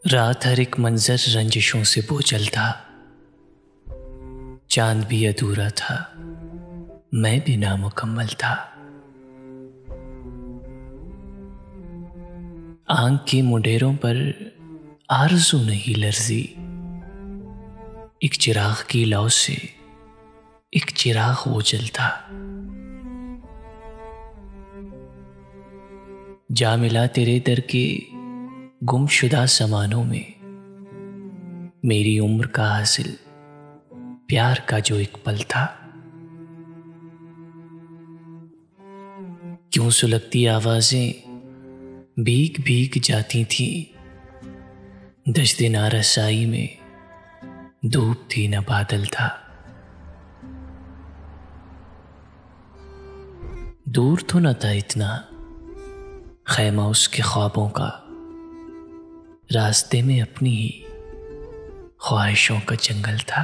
रात हर एक मंजर रंजिशों से बोझल था। चांद भी अधूरा था, मैं भी नामुकम्मल था। आंख के मुंडेरों पर आरज़ू नहीं लर्जी, एक चिराग की लौ से एक चिराग वो जलता। जा मिला तेरे दर के गुमशुदा समानों में, मेरी उम्र का हासिल प्यार का जो एक पल था। क्यों सुलगती आवाजें भीग भीग जाती थी, दश्त नारसाई में धूप थी न बादल था। दूर तो न था इतना खैमा उसके ख्वाबों का, रास्ते में अपनी ही ख्वाहिशों का जंगल था।